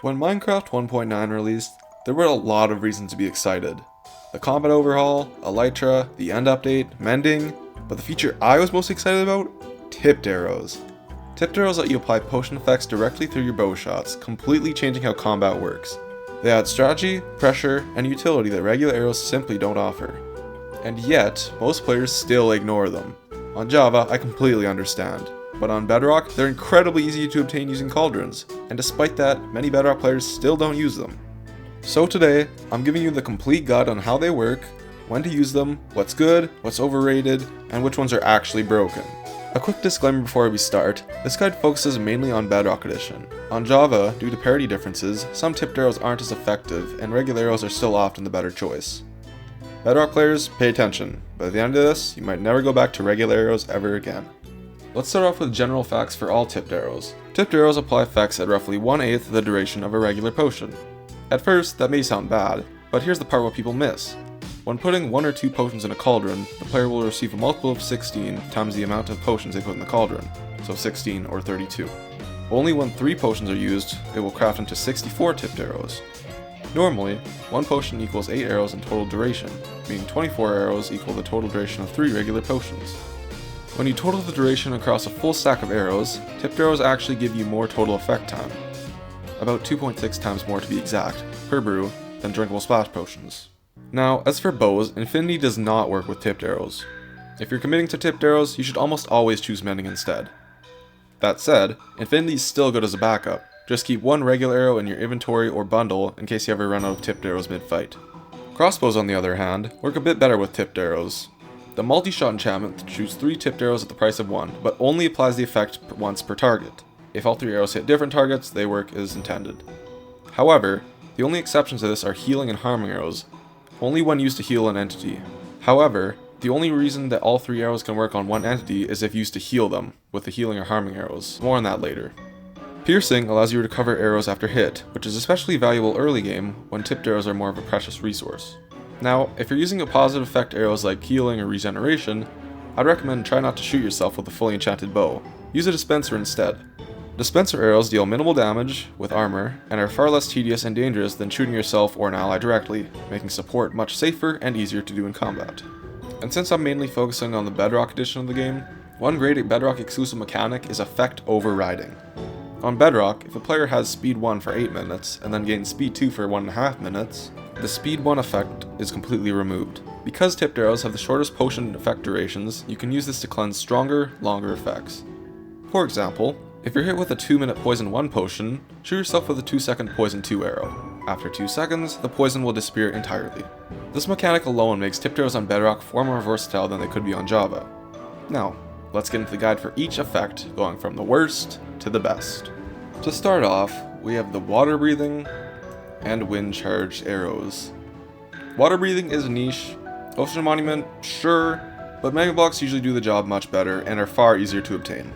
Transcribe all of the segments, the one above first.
When Minecraft 1.9 released, there were a lot of reasons to be excited. The combat overhaul, Elytra, the end update, mending, but the feature I was most excited about? Tipped arrows. Tipped arrows let you apply potion effects directly through your bow shots, completely changing how combat works. They add strategy, pressure, and utility that regular arrows simply don't offer. And yet, most players still ignore them. On Java, I completely understand. But on Bedrock, they're incredibly easy to obtain using cauldrons, and despite that, many Bedrock players still don't use them. So today, I'm giving you the complete guide on how they work, when to use them, what's good, what's overrated, and which ones are actually broken. A quick disclaimer before we start, this guide focuses mainly on Bedrock Edition. On Java, due to parity differences, some tipped arrows aren't as effective, and regular arrows are still often the better choice. Bedrock players, pay attention. By the end of this, you might never go back to regular arrows ever again. Let's start off with general facts for all tipped arrows. Tipped arrows apply effects at roughly 1/8 the duration of a regular potion. At first, that may sound bad, but here's the part what people miss. When putting 1 or 2 potions in a cauldron, the player will receive a multiple of 16 times the amount of potions they put in the cauldron, so 16 or 32. Only when 3 potions are used, it will craft into 64 tipped arrows. Normally, 1 potion equals 8 arrows in total duration, meaning 24 arrows equal the total duration of 3 regular potions. When you total the duration across a full stack of arrows, tipped arrows actually give you more total effect time. About 2.6 times more to be exact, per brew, than drinkable splash potions. Now, as for bows, Infinity does not work with tipped arrows. If you're committing to tipped arrows, you should almost always choose mending instead. That said, Infinity is still good as a backup. Just keep 1 regular arrow in your inventory or bundle in case you ever run out of tipped arrows mid-fight. Crossbows, on the other hand, work a bit better with tipped arrows. The multi-shot enchantment shoots 3 tipped arrows at the price of 1, but only applies the effect once per target. If all 3 arrows hit different targets, they work as intended. However, the only exceptions to this are healing and harming arrows, only when used to heal an entity. However, the only reason that all 3 arrows can work on one entity is if used to heal them, with the healing or harming arrows. More on that later. Piercing allows you to recover arrows after hit, which is especially valuable early game when tipped arrows are more of a precious resource. Now, if you're using a positive effect arrows like healing or regeneration, I'd recommend try not to shoot yourself with a fully enchanted bow. Use a dispenser instead. Dispenser arrows deal minimal damage with armor and are far less tedious and dangerous than shooting yourself or an ally directly, making support much safer and easier to do in combat. And since I'm mainly focusing on the Bedrock edition of the game, one great Bedrock exclusive mechanic is effect overriding. On Bedrock, if a player has speed 1 for 8 minutes and then gains speed 2 for 1.5 minutes, the speed 1 effect is completely removed. Because tipped arrows have the shortest potion effect durations, you can use this to cleanse stronger, longer effects. For example, if you're hit with a 2-minute poison 1 potion, shoot yourself with a 2-second poison 2 arrow. After 2 seconds, the poison will disappear entirely. This mechanic alone makes tipped arrows on Bedrock far more versatile than they could be on Java. Now, let's get into the guide for each effect, going from the worst to the best. To start off, we have the water breathing and wind charged arrows. Water breathing is niche. Ocean Monument, sure, but Mega Blocks usually do the job much better and are far easier to obtain.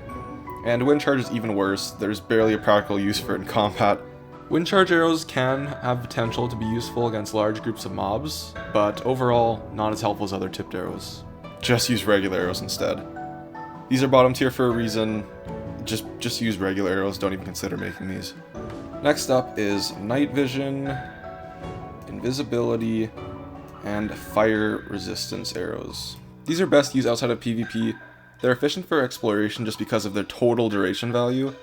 And wind charge is even worse, there's barely a practical use for it in combat. Wind charge arrows can have potential to be useful against large groups of mobs, but overall, not as helpful as other tipped arrows. Just use regular arrows instead. These are bottom tier for a reason, just use regular arrows, don't even consider making these. Next up is night vision, invisibility, and fire resistance arrows. These are best used outside of PvP. They're efficient for exploration just because of their total duration value,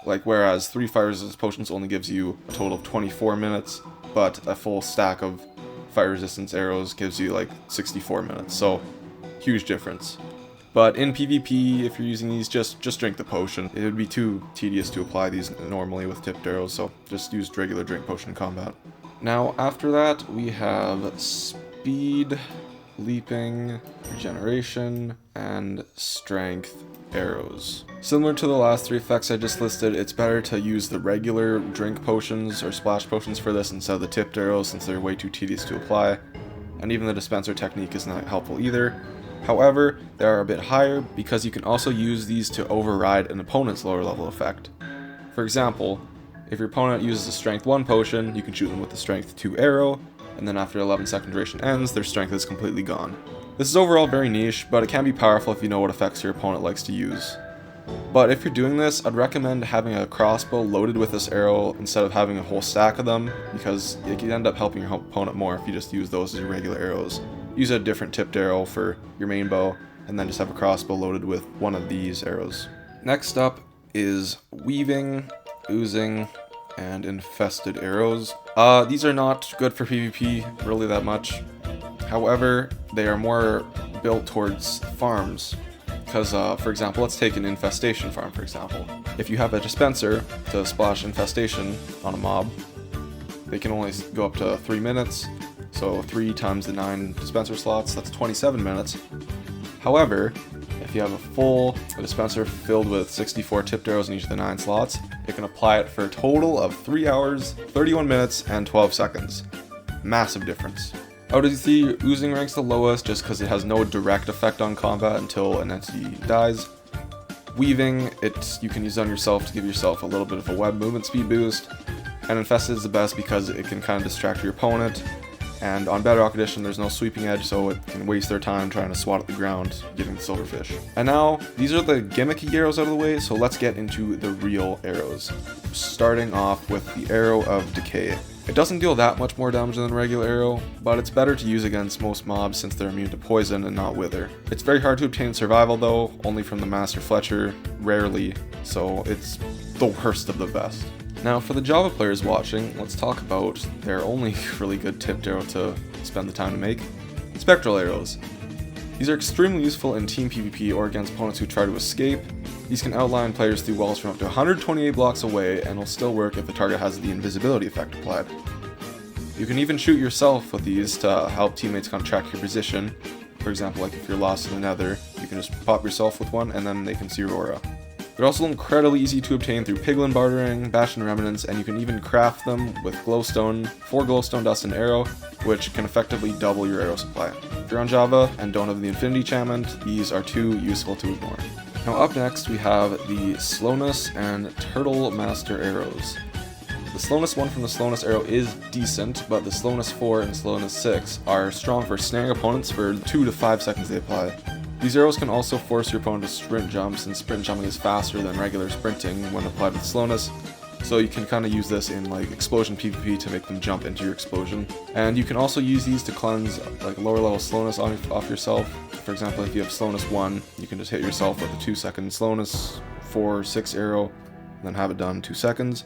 like whereas 3 fire resistance potions only gives you a total of 24 minutes, but a full stack of fire resistance arrows gives you like 64 minutes, so huge difference. But in PvP, if you're using these, just drink the potion. It would be too tedious to apply these normally with tipped arrows, so just use regular drink potion in combat. Now, after that, we have speed, leaping, regeneration, and strength arrows. Similar to the last 3 effects I just listed, it's better to use the regular drink potions or splash potions for this instead of the tipped arrows since they're way too tedious to apply, and even the dispenser technique is not helpful either. However, they are a bit higher because you can also use these to override an opponent's lower level effect. For example, if your opponent uses a strength 1 potion, you can shoot them with the strength 2 arrow, and then after 11-second duration ends, their strength is completely gone. This is overall very niche, but it can be powerful if you know what effects your opponent likes to use. But if you're doing this, I'd recommend having a crossbow loaded with this arrow instead of having a whole stack of them, because it can end up helping your opponent more if you just use those as your regular arrows. Use a different tipped arrow for your main bow, and then just have a crossbow loaded with one of these arrows. Next up is weaving, oozing, and infested arrows. These are not good for PvP really that much. However, they are more built towards farms. Because, for example, let's take an infestation farm, for example. If you have a dispenser to splash infestation on a mob, they can only go up to 3 minutes, so 3 times the 9 dispenser slots, that's 27 minutes. However, if you have a full dispenser filled with 64 tipped arrows in each of the 9 slots, it can apply it for a total of 3 hours, 31 minutes, and 12 seconds. Massive difference. Out of the three, oozing ranks the lowest just because it has no direct effect on combat until an entity dies. Weaving, you can use on yourself to give yourself a little bit of a web movement speed boost. And infested is the best because it can kind of distract your opponent. And on Bedrock Edition, there's no sweeping edge, so it can waste their time trying to swat at the ground, getting the silverfish. And now, these are the gimmicky arrows out of the way, so let's get into the real arrows. Starting off with the Arrow of Decay. It doesn't deal that much more damage than a regular arrow, but it's better to use against most mobs since they're immune to poison and not wither. It's very hard to obtain survival though, only from the Master Fletcher, rarely, so it's the worst of the best. Now for the Java players watching, let's talk about their only really good tipped arrow to spend the time to make, Spectral Arrows. These are extremely useful in team PvP or against opponents who try to escape. These can outline players through walls from up to 128 blocks away and will still work if the target has the invisibility effect applied. You can even shoot yourself with these to help teammates kind of track your position. For example, like if you're lost in the nether, you can just pop yourself with one and then they can see your aura. They're also incredibly easy to obtain through piglin bartering, bastion remnants, and you can even craft them with glowstone, 4 glowstone dust and arrow, which can effectively double your arrow supply. If you're on Java and don't have the Infinity enchantment, these are too useful to ignore. Now up next we have the Slowness and Turtle Master Arrows. The Slowness 1 from the Slowness Arrow is decent, but the Slowness 4 and Slowness 6 are strong for snaring opponents for 2 to 5 seconds they apply. These arrows can also force your opponent to sprint jump, since sprint jumping is faster than regular sprinting when applied with slowness. So you can kind of use this in like explosion PvP to make them jump into your explosion. And you can also use these to cleanse like lower level slowness off yourself. For example, if you have slowness 1, you can just hit yourself with a 2-second slowness 4/6 arrow, and then have it done in 2 seconds.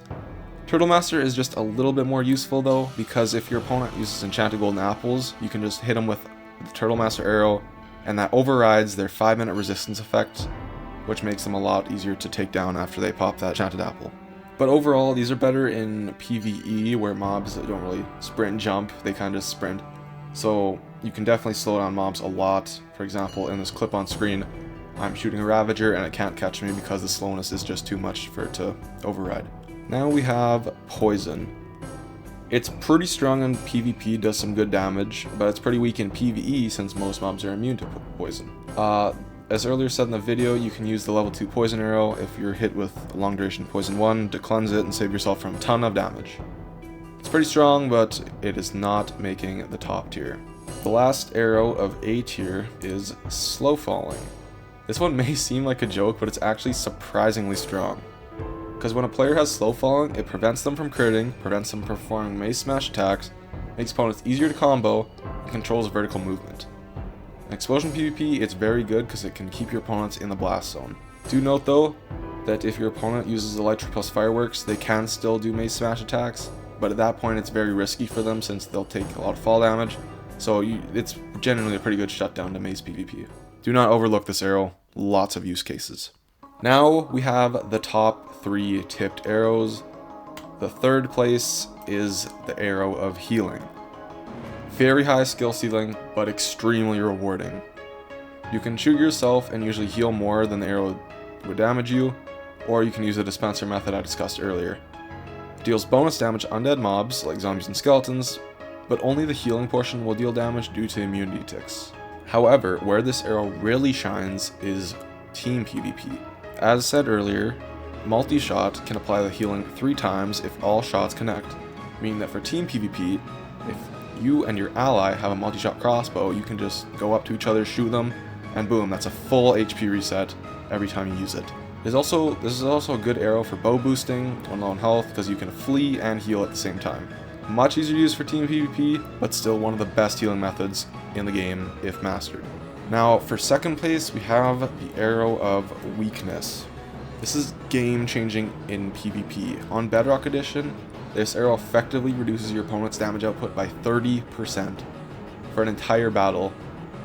Turtle Master is just a little bit more useful though, because if your opponent uses enchanted golden apples, you can just hit them with the Turtle Master arrow, and that overrides their 5-minute resistance effect, which makes them a lot easier to take down after they pop that enchanted apple. But overall, these are better in PvE, where mobs don't really sprint and jump, they kind of just sprint. So you can definitely slow down mobs a lot. For example, in this clip on screen, I'm shooting a Ravager and it can't catch me because the slowness is just too much for it to override. Now we have Poison. It's pretty strong in PvP, does some good damage, but it's pretty weak in PvE since most mobs are immune to poison. As earlier said in the video, you can use the level 2 poison arrow if you're hit with long duration poison 1 to cleanse it and save yourself from a ton of damage. It's pretty strong, but it is not making the top tier. The last arrow of A tier is Slow Falling. This one may seem like a joke, but it's actually surprisingly strong. Because when a player has Slow Falling, it prevents them from critting, prevents them from performing mace smash attacks, makes opponents easier to combo, and controls vertical movement. In Explosion PvP, it's very good because it can keep your opponents in the blast zone. Do note though, that if your opponent uses Elytra plus Fireworks, they can still do mace smash attacks, but at that point it's very risky for them since they'll take a lot of fall damage, so it's generally a pretty good shutdown to mace PvP. Do not overlook this arrow, lots of use cases. Now we have the top 3 tipped arrows. The third place is the Arrow of Healing. Very high skill ceiling, but extremely rewarding. You can shoot yourself and usually heal more than the arrow would damage you, or you can use the dispenser method I discussed earlier. It deals bonus damage to undead mobs, like zombies and skeletons, but only the healing portion will deal damage due to immunity ticks. However, where this arrow really shines is team PvP. As said earlier, multi-shot can apply the healing 3 times if all shots connect, meaning that for team PvP, if you and your ally have a multi-shot crossbow, you can just go up to each other, shoot them, and boom, that's a full HP reset every time you use it. This is also a good arrow for bow boosting when low on health because you can flee and heal at the same time. Much easier to use for team PvP, but still one of the best healing methods in the game if mastered. Now for second place we have the Arrow of Weakness. This is game changing in PvP. On Bedrock Edition, this arrow effectively reduces your opponent's damage output by 30% for an entire battle.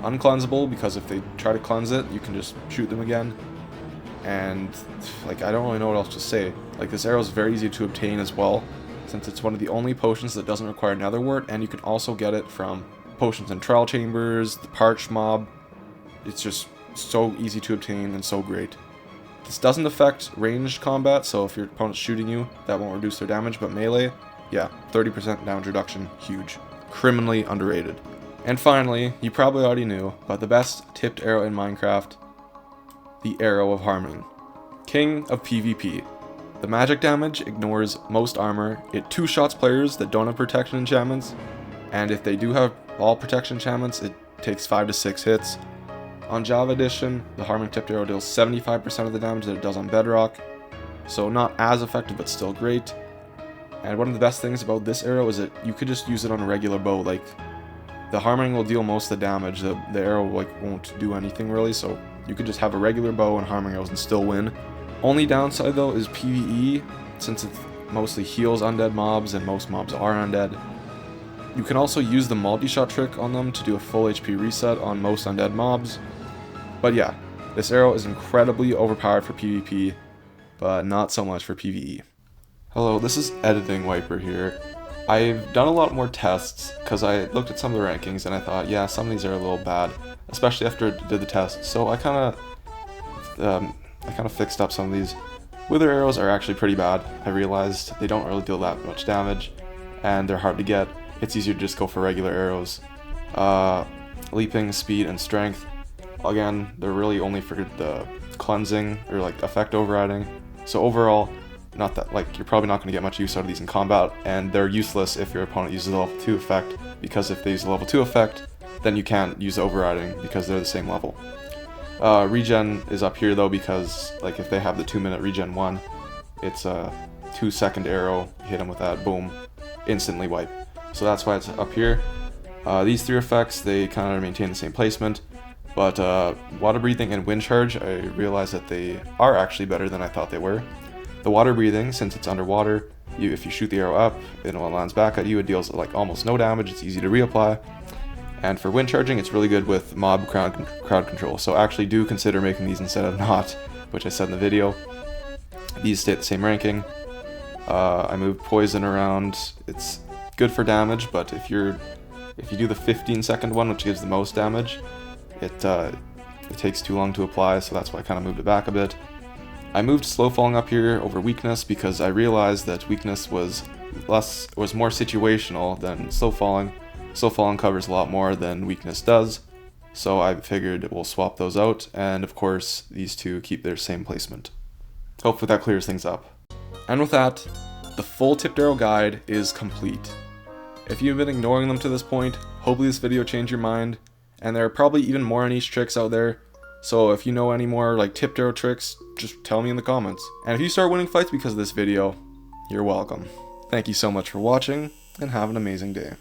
Uncleansable because if they try to cleanse it, you can just shoot them again. And like, I don't really know what else to say. Like, this arrow is very easy to obtain as well, since it's one of the only potions that doesn't require Netherwort, and you can also get it from potions in Trial Chambers, the Parched Mob. It's just so easy to obtain and so great. This doesn't affect ranged combat, so if your opponent's shooting you, that won't reduce their damage, but melee, yeah, 30% damage reduction, huge. Criminally underrated. And finally, you probably already knew, but the best tipped arrow in Minecraft, the Arrow of Harming. King of PvP. The magic damage ignores most armor, it two-shots players that don't have protection enchantments, and if they do have all protection enchantments, it takes 5 to 6 hits. On Java Edition, the Harming tipped arrow deals 75% of the damage that it does on Bedrock, so not as effective but still great. And one of the best things about this arrow is that you could just use it on a regular bow. Like, the Harming will deal most of the damage, the arrow won't do anything really, so you could just have a regular bow and Harming arrows and still win. Only downside though is PvE, since it mostly heals undead mobs and most mobs are undead. You can also use the multi-shot trick on them to do a full HP reset on most undead mobs. But yeah, this arrow is incredibly overpowered for PvP, but not so much for PvE. Hello, this is Editing Wiper here. I've done a lot more tests because I looked at some of the rankings and I thought, yeah, some of these are a little bad, especially after I did the test. So I kind of fixed up some of these. Wither arrows are actually pretty bad. I realized they don't really deal that much damage, and they're hard to get. It's easier to just go for regular arrows. Leaping, speed, and strength. Again, they're really only for the cleansing or like effect overriding. So overall, not that, like, you're probably not going to get much use out of these in combat, and they're useless if your opponent uses a level 2 effect, because if they use a level 2 effect, then you can't use overriding because they're the same level. Regen is up here though, because like if they have the 2-minute regen 1, it's a 2-second arrow, hit them with that, boom, instantly wipe. So that's why it's up here. These 3 effects, they kind of maintain the same placement, but water breathing and wind charge, I realized that they are actually better than I thought they were. The water breathing, since it's underwater, if you shoot the arrow up and it lands back at you, it deals like almost no damage, it's easy to reapply. And for wind charging, it's really good with mob crowd control, so actually do consider making these instead of not, which I said in the video. These stay at the same ranking. I moved poison around. It's good for damage, but if you do the 15-second one, which gives the most damage, it takes too long to apply, so that's why I kind of moved it back a bit. I moved slow falling up here over weakness because I realized that weakness was more situational than slow falling. Slow falling covers a lot more than weakness does, so I figured we'll swap those out, and of course these two keep their same placement. Hopefully that clears things up. And with that, the full tipped arrow guide is complete. If you've been ignoring them to this point, hopefully this video changed your mind, and there are probably even more niche tricks out there, so if you know any more like tipped arrow tricks, just tell me in the comments. And if you start winning fights because of this video, you're welcome. Thank you so much for watching, and have an amazing day.